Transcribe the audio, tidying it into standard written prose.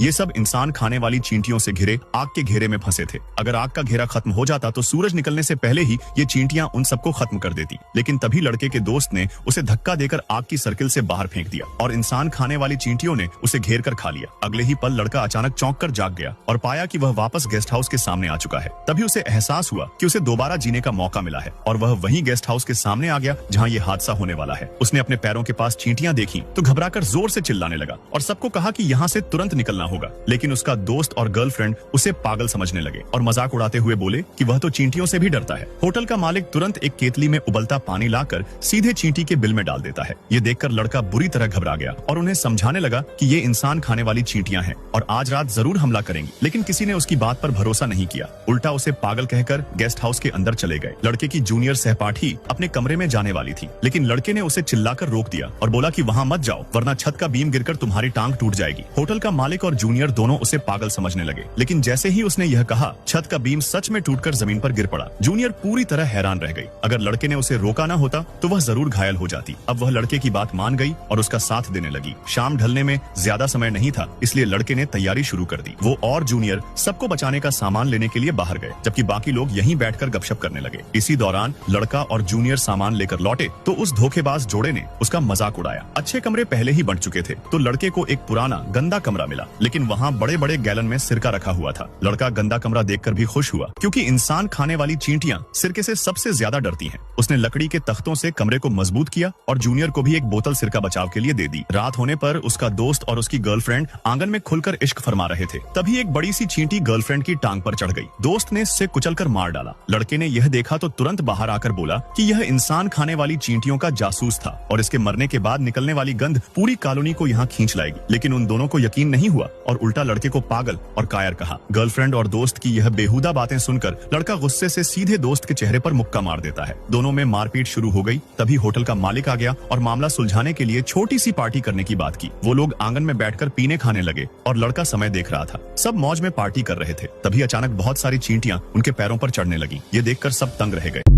ये सब इंसान खाने वाली चींटियों से घिरे आग के घेरे में फंसे थे। अगर आग का घेरा खत्म हो जाता तो सूरज निकलने से पहले ही ये चींटियां उन सबको खत्म कर देती, लेकिन तभी लड़के के दोस्त ने उसे धक्का देकर आग की सर्किल से बाहर फेंक दिया और इंसान खाने वाली चींटियों ने उसे घेर कर खा लिया। अगले ही पल लड़का अचानक चौंक कर जाग गया और पाया कि वह वापस गेस्ट हाउस के सामने आ चुका है। तभी उसे एहसास हुआ कि उसे दोबारा जीने का मौका मिला है और वह वही गेस्ट हाउस के सामने आ गया जहाँ ये हादसा होने वाला है। उसने अपने पैरों के पास चींटियां देखी तो घबराकर जोर से चिल्लाने लगा और सबको कहा कि यहाँ से तुरंत निकलना होगा, लेकिन उसका दोस्त और गर्लफ्रेंड उसे पागल समझने लगे और मजाक उड़ाते हुए बोले कि वह तो चींटियों से भी डरता है। होटल का मालिक तुरंत एक केतली में उबलता पानी लाकर सीधे चींटी के बिल में डाल देता है। ये देखकर लड़का बुरी तरह घबरा गया और उन्हें समझाने लगा कि ये इंसान खाने वाली चींटियां हैं और आज रात जरूर हमला करेंगी, लेकिन किसी ने उसकी बात पर भरोसा नहीं किया। उल्टा उसे पागल कहकर गेस्ट हाउस के अंदर चले गए। लड़के की जूनियर सहपाठी अपने कमरे में जाने वाली थी, लेकिन लड़के ने उसे चिल्लाकर रोक दिया और बोला कि वहां मत जाओ वरना छत का बीम गिरकर तुम्हारी टांग टूट जाएगी। होटल का मालिक और जूनियर दोनों उसे पागल समझने लगे, लेकिन जैसे ही उसने यह कहा छत का बीम सच में टूटकर जमीन पर गिर पड़ा। जूनियर पूरी तरह हैरान रह गई। अगर लड़के ने उसे रोका ना होता तो वह जरूर घायल हो जाती। अब वह लड़के की बात मान गई और उसका साथ देने लगी। शाम ढलने में ज्यादा समय नहीं था, इसलिए लड़के ने तैयारी शुरू कर दी। वो और जूनियर सबको बचाने का सामान लेने के लिए बाहर गए, जबकि बाकी लोग यहीं बैठकर गपशप करने लगे। इसी दौरान लड़का और जूनियर सामान लेकर लौटे तो उस धोखेबाज जोड़े ने उसका मजाक उड़ाया। अच्छे कमरे पहले ही बन चुके थे तो लड़के को एक पुराना गंदा कमरा मिला, लेकिन वहाँ बड़े बड़े गैलन में सिरका रखा हुआ था। लड़का गंदा कमरा देखकर भी खुश हुआ, क्योंकि इंसान खाने वाली चींटियां सिरके से सबसे ज्यादा डरती हैं। उसने लकड़ी के तख्तों से कमरे को मजबूत किया और जूनियर को भी एक बोतल सिरका बचाव के लिए दे दी। रात होने पर उसका दोस्त और उसकी गर्लफ्रेंड आंगन में खुलकर इश्क फरमा रहे थे। तभी एक बड़ी सी चींटी गर्लफ्रेंड की टांग पर चढ़ गई। दोस्त ने इससे कुचलकर मार डाला। लड़के ने यह देखा तो तुरंत बाहर आकर बोला कि यह इंसान खाने वाली चींटियों का जासूस था और इसके मरने के बाद निकलने वाली गंध पूरी कॉलोनी को यहाँ खींच लाएगी। लेकिन उन दोनों को यकीन नहीं हुआ और उल्टा लड़के को पागल और कायर कहा। गर्लफ्रेंड और दोस्त की यह बेहुदा बातें सुनकर लड़का गुस्से से सीधे दोस्त के चेहरे पर मुक्का मार देता है। दोनों में मारपीट शुरू हो गई। तभी होटल का मालिक आ गया और मामला सुलझाने के लिए छोटी सी पार्टी करने की बात की। वो लोग आंगन में बैठकर पीने खाने लगे और लड़का समय देख रहा था। सब मौज में पार्टी कर रहे थे। तभी अचानक बहुत सारी चींटियां उनके पैरों पर चढ़ने लगी। ये देखकर सब तंग रह गए।